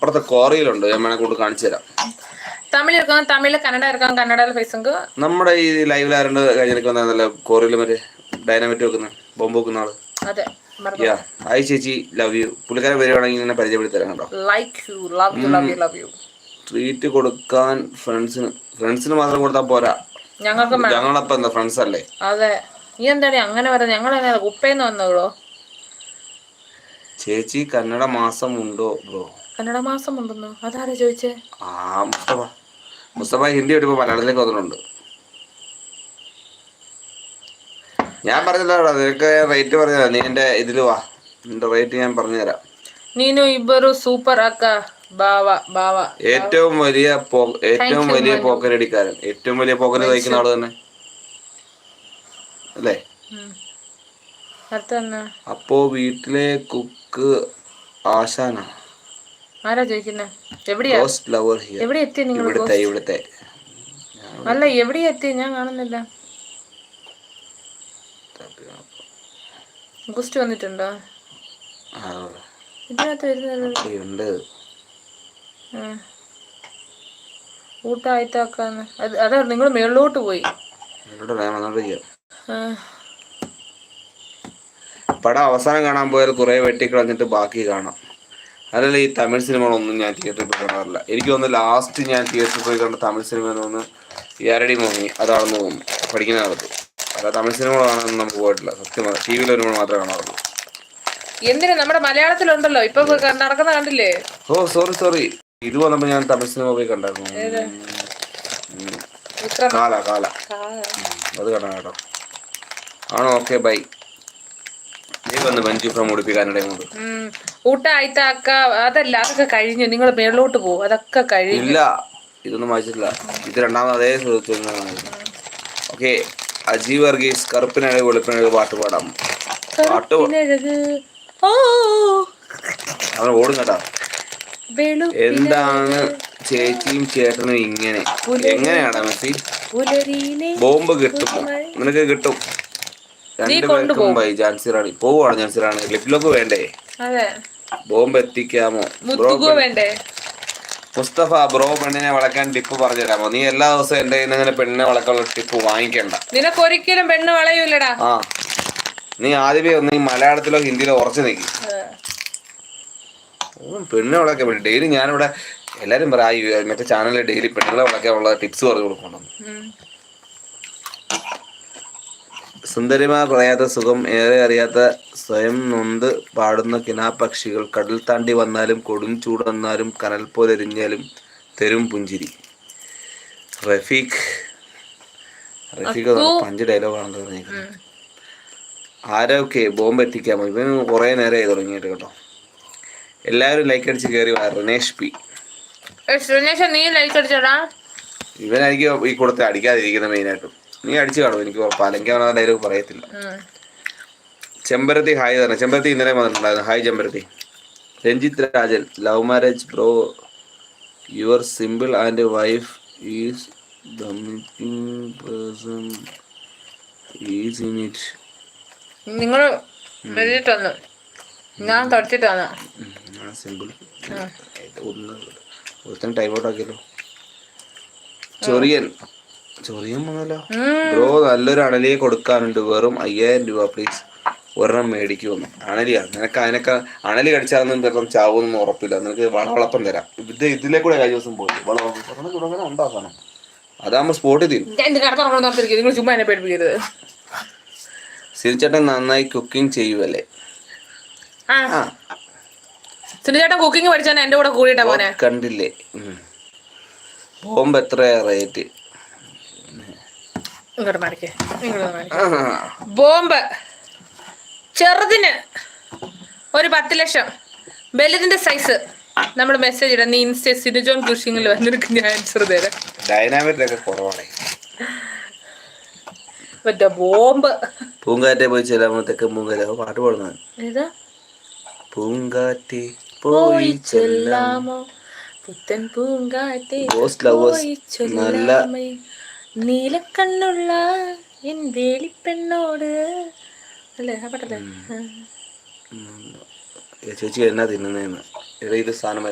അപ്പുറത്തെ കോറിയിലുണ്ട്, ഞാൻ വേണേ കൊണ്ട് കാണിച്ചു തരാം. തമിഴ് കന്നഡ ഇറക്കാം, കന്നഡയിൽ ഫേസുങ്ക്. നമ്മുടെ ഈ ലൈവിൽ ആരണ്ട് കഴിഞ്ഞിടയ്ക്ക് വന്നല്ല കോറിയിൽ മറ്റേ ഡൈനാമിറ്റ് വെക്കുന്ന ബോംബ് വെക്കുന്ന ആള്. അതെ, ഹായ് ചേച്ചി, ലവ് യു. പുള്ളിക്കാരൻ വരുവാണെങ്കിൽ ഇങ്ങനെ പരിചയപ്പെടുത്തി തരാം കേട്ടോ. ട്രീറ്റ് കൊടുക്കാൻ ഫ്രണ്ട്സിന് മാത്രം കൊടുത്താൽ പോരാ, ഞങ്ങളപ്പോ എന്താ ഫ്രണ്ട്സ് അല്ലേ? അതെ, നീ എന്താണ് അങ്ങനെ പറയുന്നത്? ഞങ്ങൾ ഉപ്പേന്ന് വന്നോളൂ. ചേച്ചി കന്നഡ മാസം ഉണ്ടോ ബ്രോ? കന്നഡ മാസം ഉണ്ടെന്നോ? അതാരാ ചോദിച്ചേ? മുസ്തഫ ഹിന്ദി പഠിപ്പോ മലയാളത്തിലേക്ക് വന്നിട്ടുണ്ട്. ഞാൻ പറഞ്ഞല്ലോ നിനക്ക് റേറ്റ് പറഞ്ഞതാ, നീ എന്റെ ഇതില് വാ, നിന്റെ റേറ്റ് ഞാൻ പറഞ്ഞു തരാം. നീനു ഇബരു സൂപ്പർ അക്ക ബാവ. ഏറ്റവും വലിയ പോക്കരടിക്കാരൻ, ഏറ്റവും വലിയ പോക്കര് തയ്ക്കുന്ന ആള് തന്നെ അല്ലേ? അപ്പോ വീട്ടിലെ കുക്ക് ആശാന ആരാ ചോദിക്കുന്നേ? എവിടെയാ എത്തി നിങ്ങൾ? ഇവിടുത്തെ അല്ല, എവിടെയാ എത്തി? ഞാൻ കാണുന്നില്ല. ഗുസ്റ്റ് വന്നിട്ടുണ്ടോ? ഇതിനകത്ത് വരുന്നത് ഊട്ടായിത്താക്കാന്ന്. അതാ നിങ്ങൾ മേളിലോട്ട് പോയി. പടം അവസാനം കാണാൻ പോയാൽ കുറെ വെട്ടിക്കളഞ്ഞിട്ട് ബാക്കി കാണാം. അതല്ല, ഈ തമിഴ് സിനിമകളൊന്നും ഞാൻ തിയേറ്ററിൽ പോയി കാണാറില്ല. എനിക്ക് തോന്നുന്നു ലാസ്റ്റ് ഞാൻ തിയേറ്ററിൽ പോയി കണ്ട തമിഴ് സിനിമ എന്ന് തോന്നുന്നു യാരടി മോഹി, അതാണെന്ന് തോന്നുന്നു പഠിക്കുന്ന കാലത്ത്. അല്ല, തമിഴ് സിനിമകൾ കാണാനൊന്നും നമുക്ക് പോയിട്ടില്ല. സത്യമാണ്, ടി വിയിൽ വരുമ്പോൾ മാത്രമേ കാണാറുള്ളൂ. എന്തിനാ, നമ്മുടെ മലയാളത്തിലുണ്ടല്ലോ ഇപ്പൊ നടക്കുന്ന, കണ്ടില്ലേ? ഓ സോറി, ഇത് വന്നപ്പോ ഞാൻ തമിഴ് സിനിമ പോയി കണ്ടായിരുന്നു. കാല അത് കാണാം കേട്ടോ. ആണോ? Okay, bye. അതല്ല, അതൊക്കെ കഴിഞ്ഞു. നിങ്ങൾ മേളിലോട്ട് പോകും, അതൊക്കെ കഴിഞ്ഞു. ഇല്ല, ഇതൊന്നും വായിച്ചിട്ടില്ല. ഇത് രണ്ടാമത് അതേ ഓക്കെ. അജി വർഗീസ്, കറുപ്പിനഴക് വെളുപ്പിനഴക് പാട്ട് പാടാം. അവൻ ഓടും കേട്ടാ. എന്താണ് ചേച്ചിയും ചേട്ടനും ഇങ്ങനെ? എങ്ങനെയാടാ മെസ്സി? ബോംബ് കിട്ടുമോ? നിനക്ക് കിട്ടും. ജാൻസിറാണി പോവാണ്. ജാൻസിറാണി ലിപ്ലോക്ക് വേണ്ടേ? ബോംബ് എത്തിക്കാമോ വേണ്ടേ? മുസ്തഫ ബ്രോ, പെണ്ണിനെ വളക്കാൻ ടിപ്പ് പറഞ്ഞു തരാമോ? നീ എല്ലാ ദിവസവും എന്റെ ഇങ്ങനെ പെണ്ണിനെ വളക്കാനുള്ള ടിപ്പ് വാങ്ങിക്കണ്ട. നിനക്ക് ഒരിക്കലും പെണ്ണ് വളയൂലടാ. നീ ആദ്യമേ ഒന്ന് മലയാളത്തിലോ ഹിന്ദിയിലോ ഉറച്ചു നിൽക്കും. പെണ്ണിനെ വളക്കാൻ വേണ്ടി ഡെയിലി ഞാനിവിടെ എല്ലാരും പറയാം, മറ്റേ ചാനലിൽ ഡെയിലി പെണ്ണുങ്ങളെ വളക്കാനുള്ള ടിപ്സ് പറഞ്ഞു കൊടുക്കണം. സുന്ദരിമാർ പറയാത്ത സുഖം ഏറെ അറിയാത്ത സ്വയം നൊന്ത് പാടുന്ന കിനാപക്ഷികൾ, കടൽ താണ്ടി വന്നാലും കൊടും ചൂടന്നാലും കനൽ പോലെ എരിഞ്ഞാലും തരും പുഞ്ചിരി. റഫീഖ് 5 ഡയലോഗാണല്ലോ പറഞ്ഞേക്കുന്നത്. ആരൊക്കെ ബോംബ് എത്തിക്കാമോ? ഇവന് കുറെ നേരമായി തുടങ്ങിയിട്ട് കേട്ടോ. എല്ലാവരും ലൈക്ക് അടിച്ച് കയറി വാ. റിനേഷ് പി, ഇവനായിരിക്കും ഈ കൂടത്തെ അടിക്കാതിരിക്കുന്ന മെയിനായിട്ടും. നീ അടിച്ചു കാണും, എനിക്ക് ഉറപ്പാ. അല്ലെങ്കിൽ അവൻ ഡയലോഗ് പറയത്തില്ല. ചെമ്പരത്തി ഹായ് തന്നെ. ചെമ്പരത്തി ഇന്നലെ വന്നിട്ടുണ്ടായിരുന്നു. ഹായ് ചെമ്പരത്തി. Ranjith Rajan, love marriage bro, your simple and wife is the missing person is in it. നിങ്ങൾ ഞാൻ തുടച്ചിട്ടാണ് സിമ്പിൾ. ഒരുത്തൻ ടൈം ഔട്ട് ആക്കിയല്ലോ. ചൊറിയൻ വന്നല്ലോ. ബ്രോ, നല്ലൊരു അണലിയെ കൊടുക്കാനുണ്ട്, വെറും 5000 രൂപ പ്ലീസ്. ഒരെണ്ണം മേടിക്കുമെന്ന്. അണലിയാ? അതിനൊക്കെ അണലി കടിച്ചാലൊന്നും ചിലപ്പം ചാവുമെന്നൊന്നും ഉറപ്പില്ല. നിനക്ക് വളവളപ്പം തരാം. ഇതിലെ കൂടെ കഴിഞ്ഞ ദിവസം പോയി വളവളപ്പം ഉണ്ടാക്കണം. അതാകുമ്പോ സ്പോട്ടിൽ തീരും. നിങ്ങൾ ചുമ്മാ എന്നെ പേടിപ്പിക്കരുത്. സിരിച്ചേട്ടൻ നന്നായി കുക്കിംഗ് ചെയ്യുവല്ലേ? സിരിച്ചേട്ടൻ കുക്കിംഗ് പഠിച്ചാൽ എന്റെ കൂടെ കൂടിയിട്ടാ പോനെ. കണ്ടില്ലേ ബോംബ് എത്രയാ റേറ്റ്? ബോംബ് ചെറുതിന് ഒരു 10 ലക്ഷം, വലുതിന്റെ സൈസ് നമ്മൾ മെസ്സേജ് ഇടാം. നീ ഇൻസ്റ്റ സിനിജോൺ കൃഷിങ്ങിൽ വന്നിരിക്കും, ഞാൻ ആൻസർ തരാം. ഡൈനാമിക് കുറവാണ്. മറ്റേ ബോംബ്. പൂങ്കാറ്റെ പോയി ചെല്ലാമത്തേക്ക് പൂങ്കാറ്റ പാട്ട് പാടുന്നത്. പൂങ്കാറ്റെ പോയി ചെല്ലാമോ, പുത്തൻ പൂങ്കാറ്റെ പോയി ചെല്ലാമോ, നീലക്കണ്ണുള്ള എൻ വേലിപ്പെണ്ണോട് അല്ലേ ആ പാട്ടല്ലേ? ചേച്ചി എന്നാ തിന്നുന്നേന്ന് ഇത് സാധനം